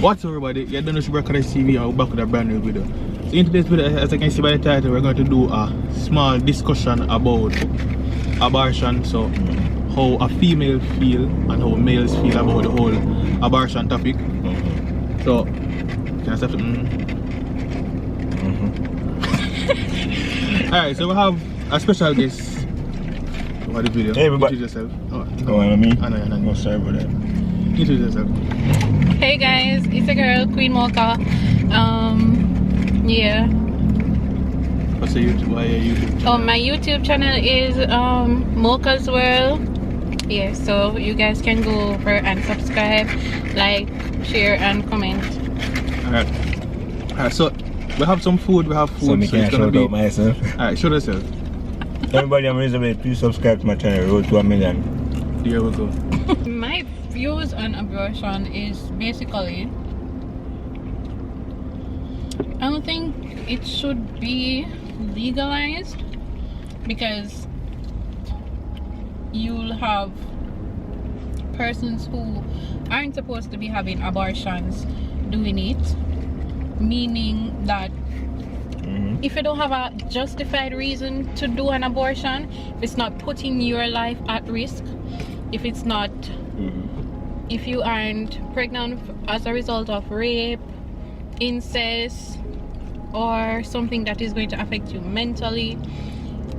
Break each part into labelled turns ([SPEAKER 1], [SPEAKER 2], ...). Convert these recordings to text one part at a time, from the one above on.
[SPEAKER 1] What's up everybody, you don't know MOCHA'S TV and we're back with a brand new video. So in today's video, as you can see by the title, we're going to do a small discussion about abortion. So how a female feel and how males feel about the whole abortion topic. So, can I start to Alright, so we have a special guest for the video.
[SPEAKER 2] Hey everybody.
[SPEAKER 1] Introduce yourself.
[SPEAKER 2] Oh, no, me?
[SPEAKER 1] I know.
[SPEAKER 2] No, sorry about that.
[SPEAKER 1] Introduce yourself.
[SPEAKER 3] Hey guys, it's a girl, Queen Mocha. Yeah.
[SPEAKER 1] What's your YouTube? Why your YouTube channel?
[SPEAKER 3] Oh, my YouTube channel is MOCHA'S World. Yeah, so you guys can go over and subscribe, like, share, and comment.
[SPEAKER 1] Alright, so we have some food. We have food.
[SPEAKER 2] So me can shout out myself.
[SPEAKER 1] Alright, show yourself.
[SPEAKER 2] Everybody, I'm reasonable. Please subscribe to my channel. Road to 1 million.
[SPEAKER 1] Here we go.
[SPEAKER 3] My views on abortion is basically, I don't think it should be legalized because you'll have persons who aren't supposed to be having abortions doing it, meaning that if you don't have a justified reason to do an abortion, if it's not putting your life at risk, if it's not if you aren't pregnant as a result of rape, incest, or something that is going to affect you mentally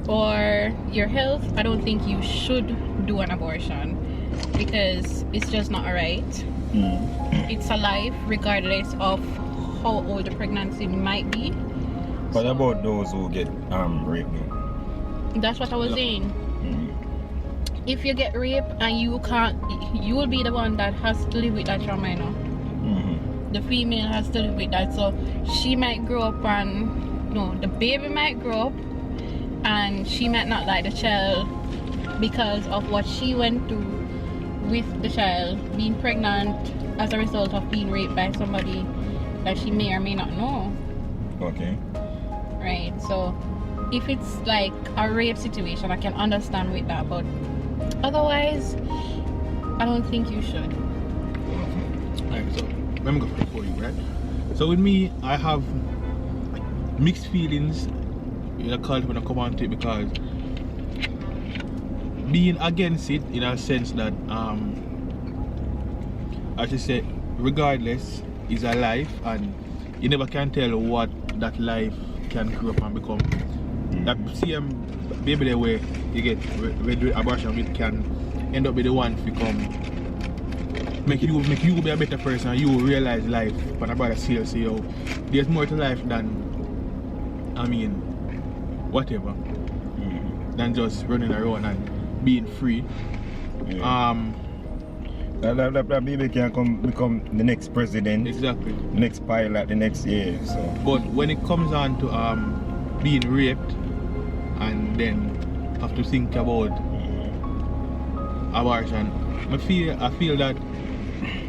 [SPEAKER 3] or your health, I don't think you should do an abortion because it's just not right. It's a life regardless of how old the pregnancy might be.
[SPEAKER 2] What about those who get raped though?
[SPEAKER 3] That's what I was saying. If you get raped and you can't, you will be the one that has to live with that trauma, you know. The female has to live with that, so she might grow up and the baby might grow up and she might not like the child because of what she went through with the child being pregnant as a result of being raped by somebody that she may or may not know.
[SPEAKER 2] Okay.
[SPEAKER 3] Right, so if it's like a rape situation, I can understand with that, but otherwise I don't think you should.
[SPEAKER 1] Alright, so let me go for you, right? So with me, I have mixed feelings in a culture when I come on to it because being against it in a sense that I should say regardless is a life and you never can tell what that life can grow up and become. That same baby there where you get with abortion, it can end up be the one to become make you be a better person and you realize life on a broader scale. So yo, there's more to life than whatever than just running around and being free.
[SPEAKER 2] That baby can become the next president.
[SPEAKER 1] Exactly.
[SPEAKER 2] The next pilot, the next year. So.
[SPEAKER 1] But when it comes on to being raped and then have to think about abortion, I feel that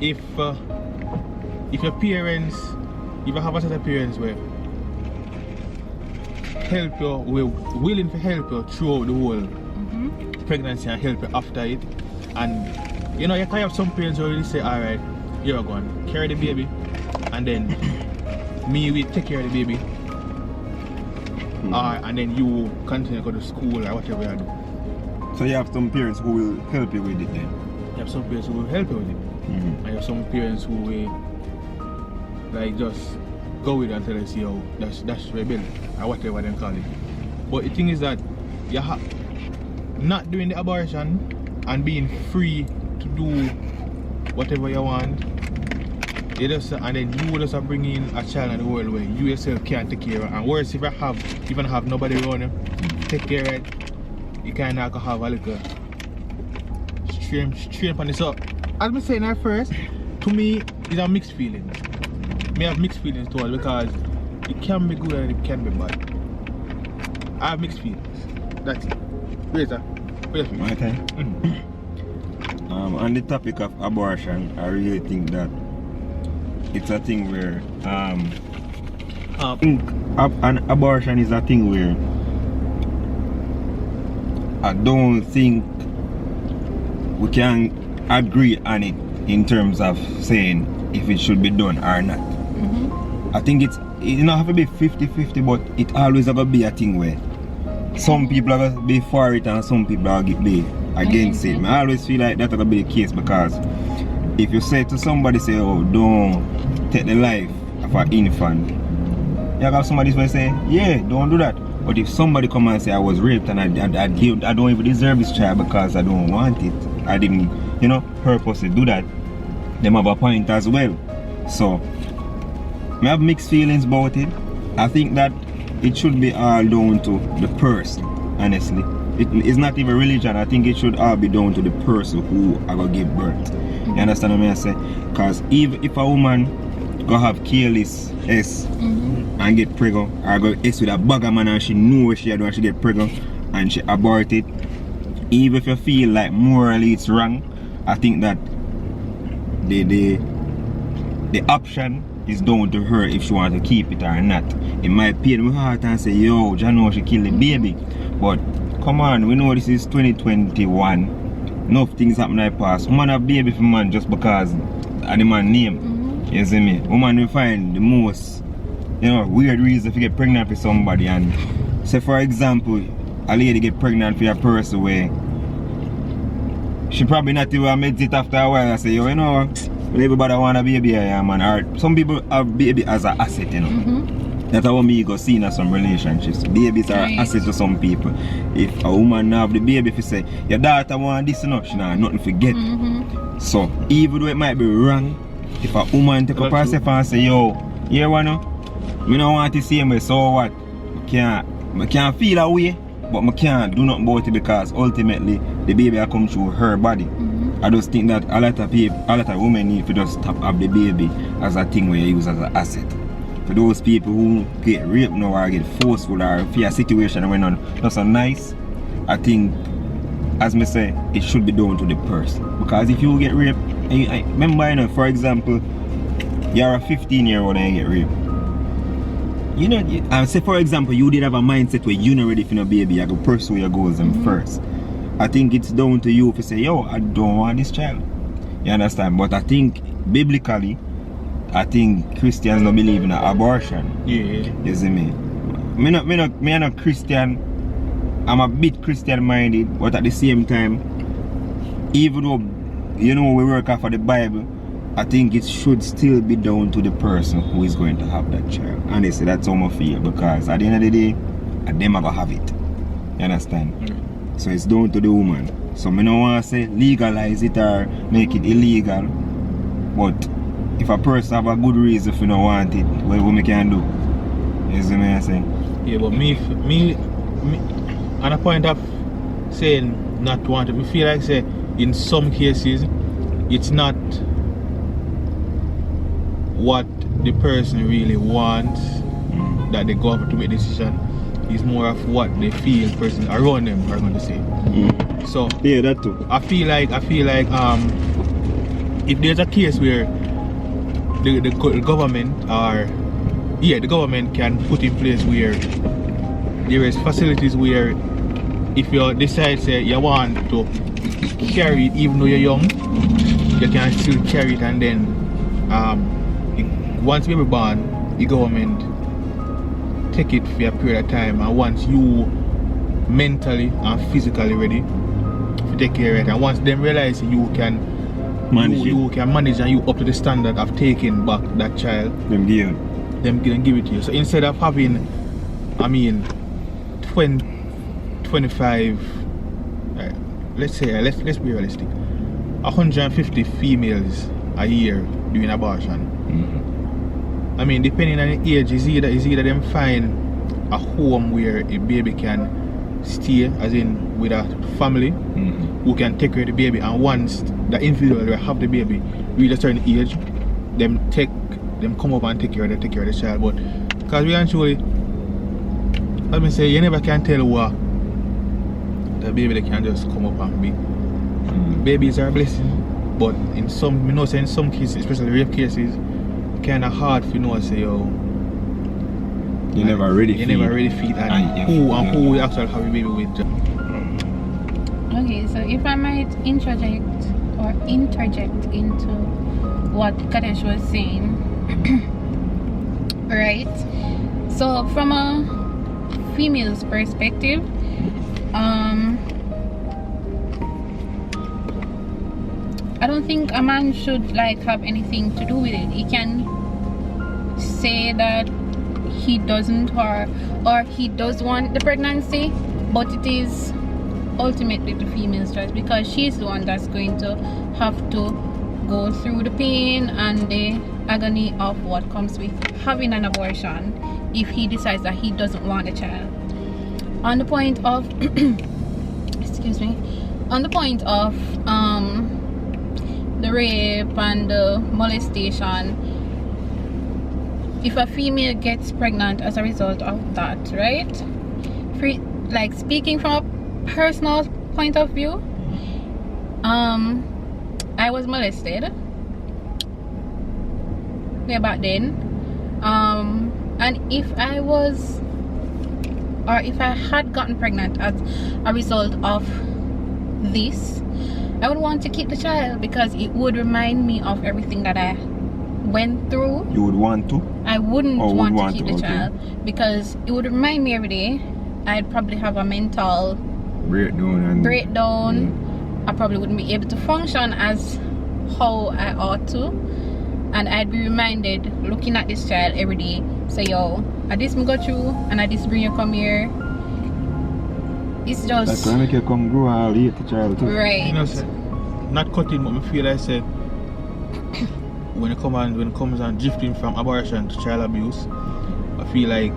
[SPEAKER 1] if your parents, if you have a set of parents where help you, we're willing to help you throughout the whole pregnancy and help you after it, and you know, you can have some parents who really say, alright, you're going to carry the baby and then me will take care of the baby. And then you continue to go to school or whatever you do.
[SPEAKER 2] So you have some parents who will help you with it then?
[SPEAKER 1] You have some parents who will help you with it. And you have some parents who will like just go with it until they see how that's rebel or whatever they call it. But the thing is that you have not doing the abortion and being free to do whatever you want, you just, and then you just bring in a child in the world where you yourself can't take care of. And worse, if you even have nobody around you take care of it, you kind of have a little strain on it. So as I saying at first, to me it's a mixed feelings. I have mixed feelings towards because it can be good and it can be bad. I have mixed feelings. That's it. Razor.
[SPEAKER 2] Okay. On the topic of abortion, I really think that it's a thing where an abortion is a thing where I don't think we can agree on it in terms of saying if it should be done or not.
[SPEAKER 3] Mm-hmm.
[SPEAKER 2] I think it don't have to be 50-50, but it always have to be a thing where some people are gonna be for it and some people are gonna be against it. I always feel like that's gonna be the case, because if you say to somebody, say, oh, don't take the life of an infant, you have somebody who say, yeah, don't do that. But if somebody come and say I was raped and I don't even deserve this child because I don't want it, I didn't, you know, purposely do that, them have a point as well. So I have mixed feelings about it. I think that it should be all down to the person, honestly. It's not even religion. I think it should all be down to the person who are going to give birth. You understand what I say? Because if a woman go have careless S and get pregnant, or go S with a bugger man and she know what she do and she get pregnant and she abort it, even if you feel like morally it's wrong, I think that the option is down to her if she want to keep it or not. It might pain my heart and say, yo, I know she killed the baby, but come on, we know this is 2021. Enough things happen in the past. Woman have baby for man just because of the man name. You see me? Woman will find the most, you know, weird reason to get pregnant for somebody. And say for example, a lady get pregnant for a person where she probably not even meditate after a while and say, yo, you know, everybody want a baby, yeah, man. Or some people have baby as an asset, you know. That's how me go see in some relationships. Babies are asset to some people. If a woman have the baby, if you say, your daughter want this, you know, she not nothing to get. So even though it might be wrong, if a woman take up herself and say, yo, here one, I don't want to see him, so what? I can't feel a way, but I can't do nothing about it because ultimately the baby will come through her body. I just think that a lot of women need to just stop up the baby as a thing where you use as an asset. For those people who get raped now or get forceful or fear a situation went on not so nice, I think, as me say, it should be down to the person. Because if you get raped, remember, you know, for example, you're a 15-year-old and you get raped. You know, I say for example, you did have a mindset where you're not ready for no baby, you have to pursue your goals first. I think it's down to you if you say, yo, I don't want this child. You understand? But I think biblically, I think Christians don't believe in abortion. Yeah. You see me? Me not Christian. I'm a bit Christian minded, but at the same time, even though, you know, we work off of the Bible, I think it should still be down to the person who is going to have that child. Honestly, that's how I feel, because at the end of the day, them are going to have it. You understand? So it's down to the woman. So I don't want to say legalize it or make it illegal, but if a person have a good reason if you don't want it, what we can do? You see what I'm saying?
[SPEAKER 1] Yeah, but me on a point of saying not want it, I feel like say in some cases it's not what the person really wants that they go up to make a decision. It's more of what they feel the person around them are going to say. So
[SPEAKER 2] yeah, that too.
[SPEAKER 1] I feel like if there's a case where the government the government can put in place where there is facilities where if you decide say you want to carry it even though you're young, you can still carry it, and then once you're born, the government take it for a period of time, and once you mentally and physically ready to take care of it, and once them realize you can manage and you up to the standard of taking back that child, them give it to you. So instead of having 25, let's be realistic, 150 females a year doing abortion. I mean, depending on the age, is either them find a home where a baby can stay, as in with a family who can take care of the baby, and once the individual will have the baby reach a certain age, them come up and take care of the child. But because we actually, let me say, you never can tell what the baby they can just come up and be. Babies are a blessing, but in some cases, especially rape cases, kind of hard for you know say, yo,
[SPEAKER 2] you never really feed
[SPEAKER 1] and who we actually have a baby with.
[SPEAKER 3] Okay, so if I might interject into what Kadesh was saying. Right? So from a female's perspective, I don't think a man should like have anything to do with it. He can say that he doesn't or he does want the pregnancy, but it is ultimately the female's choice, because she's the one that's going to have to go through the pain and the agony of what comes with having an abortion if he decides that he doesn't want a child. On the point of excuse me, on the point of the rape and the molestation, if a female gets pregnant as a result of that, right? Like speaking from a personal point of view, I was molested way back then, and if I had gotten pregnant as a result of this, I would want to keep the child, because it would remind me of everything that I went through.
[SPEAKER 2] You would want to?
[SPEAKER 3] I wouldn't want to keep the
[SPEAKER 2] okay.
[SPEAKER 3] child, because it would remind me every day. I'd probably have a mental breakdown. I probably wouldn't be able to function as how I ought to, and I'd be reminded looking at this child every day, say, yo, I this me go through and I this bring you come here. It's just
[SPEAKER 2] that's gonna make you come grow and leave the child too.
[SPEAKER 3] right.
[SPEAKER 1] You know, say, not cutting, but I feel like say when it comes on drifting from abortion to child abuse, I feel like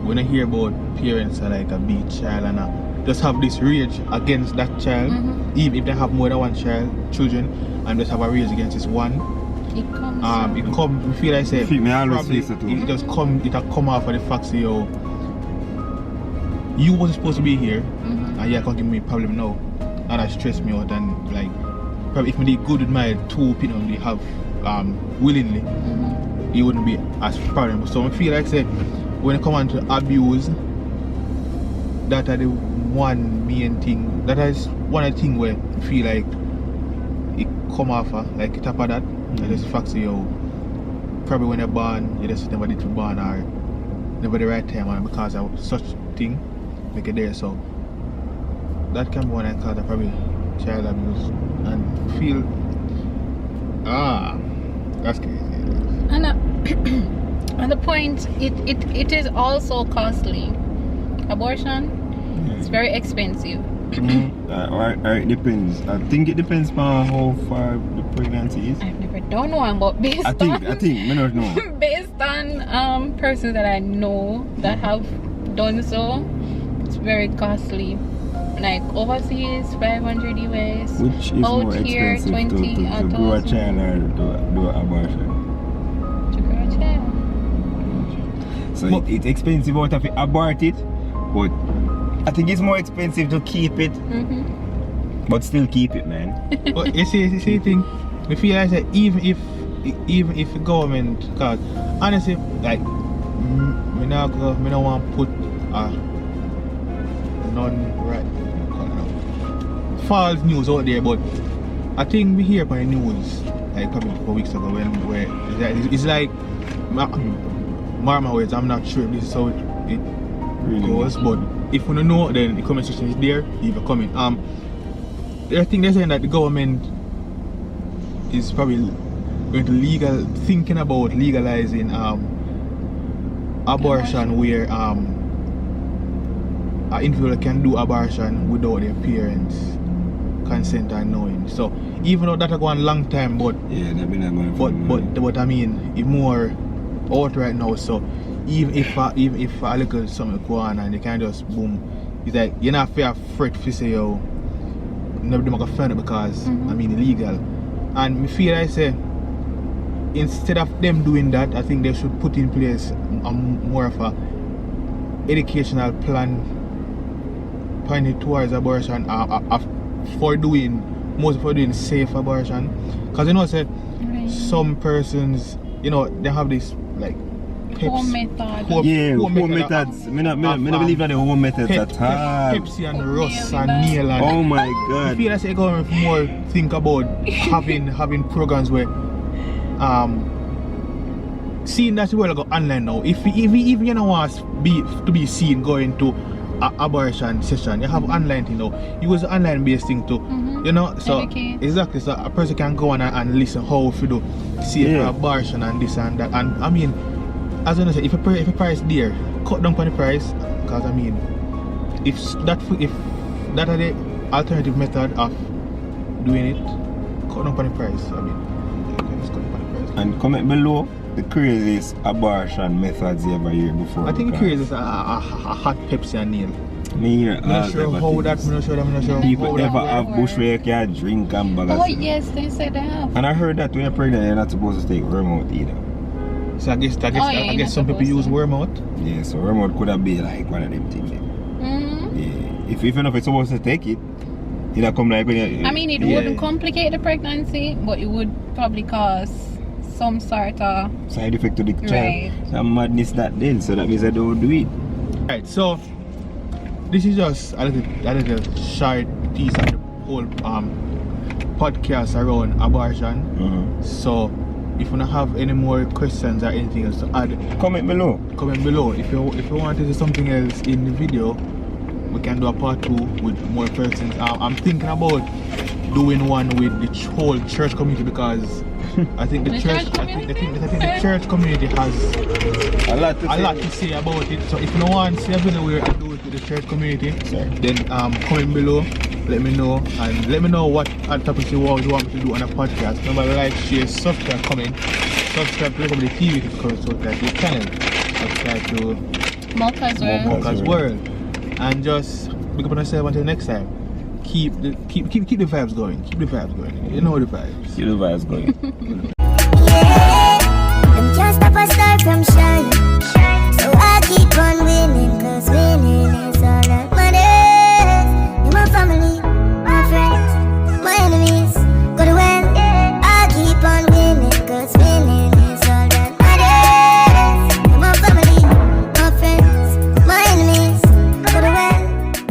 [SPEAKER 1] when I hear about parents are like a beat child and just have this rage against that child, even if they have more than one children, and just have a rage against this one.
[SPEAKER 3] It comes.
[SPEAKER 1] I feel like say
[SPEAKER 2] me always
[SPEAKER 1] probably
[SPEAKER 2] say so too.
[SPEAKER 1] it come off of the fact that you wasn't supposed to be here, and you can't give me a problem now, and that stressed me out. And like probably if me did good with my two people they have willingly, it wouldn't be as problem. So I feel like say when it comes on to abuse, that are the one main thing. That is one of the things where I feel like it come off like top of that. And just facts you probably when you're born, you just never did to born or never the right time, and because of such thing make it there. So that can be one I call that probably child abuse, and feel that's crazy.
[SPEAKER 3] And on the point, it is also costly. Abortion, it's very expensive.
[SPEAKER 2] It depends. I think it depends on how far the pregnancy is.
[SPEAKER 3] I've never done one, but based
[SPEAKER 2] I think I don't know.
[SPEAKER 3] based on persons that I know that have done so, it's very costly. Like overseas, 500 US.
[SPEAKER 2] Which is
[SPEAKER 3] out
[SPEAKER 2] more
[SPEAKER 3] here,
[SPEAKER 2] expensive
[SPEAKER 3] 20
[SPEAKER 2] to grow a child or do an abortion?
[SPEAKER 3] To grow a child.
[SPEAKER 2] So it's expensive out of it, abort it, but I think it's more expensive to keep it, but still keep it, man.
[SPEAKER 1] But you see thing, I feel like that even if the government, cause honestly, like me not want to put false news out there, but I think we hear on the news like probably a couple weeks ago where it's like mark my words, I'm not sure if this is how it really goes, but if we don't know, then the comment section is there, leave a comment. I think they're saying that the government is probably going to thinking about legalizing abortion, where an individual can do abortion without their parents' consent and knowing. So even though that's going a long time, but
[SPEAKER 2] yeah, that been going
[SPEAKER 1] but I mean, it's more out right now. So even if a little something go on and they can just boom, it's like you're not afraid to say yo, never do make a friend because I mean illegal. And me feel I say instead of them doing that, I think they should put in place more of a educational plan pointed towards abortion for doing safe abortion. Because you know say some persons, you know, they have this like
[SPEAKER 3] home method.
[SPEAKER 2] Home methods. I don't believe that the home methods at all.
[SPEAKER 1] Pepsi and Russ and nail and
[SPEAKER 2] oh my god.
[SPEAKER 1] I feel like the government more think about having programs where seeing that the world go online now, if even you don't want to be seen going to abortion session, you have online thing now. Use the online based thing too. You know, so exactly, so a person can go on and listen how if you do see abortion and this and that. And I mean, as I say, if a price there, cut down on the price, because I mean, if that are the alternative method of doing it, cut down on the price. I mean, just cut down on the price.
[SPEAKER 2] And comment below the craziest abortion methods you ever heard before.
[SPEAKER 1] I think the craziest are hot Pepsi and nail.
[SPEAKER 2] Me hear
[SPEAKER 1] I'm not sure how that, I'm not sure
[SPEAKER 2] people
[SPEAKER 1] how
[SPEAKER 2] ever
[SPEAKER 1] that.
[SPEAKER 2] have bush where you can drink and bag of
[SPEAKER 3] Oh
[SPEAKER 2] stuff.
[SPEAKER 3] yes, they said that.
[SPEAKER 2] And I heard that when you're pregnant, you're not supposed to take wormwood either.
[SPEAKER 1] So I guess
[SPEAKER 3] you're
[SPEAKER 1] some
[SPEAKER 3] not
[SPEAKER 1] people use
[SPEAKER 3] supposed
[SPEAKER 1] wormwood.
[SPEAKER 2] Yeah, so wormwood could have been like one of them things. Yeah. If you know if it's supposed to take it, it'll come like when you,
[SPEAKER 3] I mean, it wouldn't complicate the pregnancy, but it would probably cause some sort of
[SPEAKER 2] side effect to the child.
[SPEAKER 3] Right.
[SPEAKER 2] Some madness that then, so that means I don't do it.
[SPEAKER 1] Right, so this is just a little short piece of the whole podcast around abortion. So if you don't have any more questions or anything else to add,
[SPEAKER 2] comment below.
[SPEAKER 1] If you want to do something else in the video, we can do a part 2 with more persons. I'm thinking about doing one with the whole church community, because I think the church community has
[SPEAKER 2] a lot
[SPEAKER 1] to say about it. So if you want to see a video where I do it with the church community, then comment below, let me know, and let me know what other topics you want me to do on a podcast. Remember, like, share, subscribe, comment, subscribe to the TV, subscribe to the channel, subscribe to MOCHA'S World, and just look up on yourself until next time. Keep the vibes going. You know the vibes.
[SPEAKER 2] Keep the vibes going.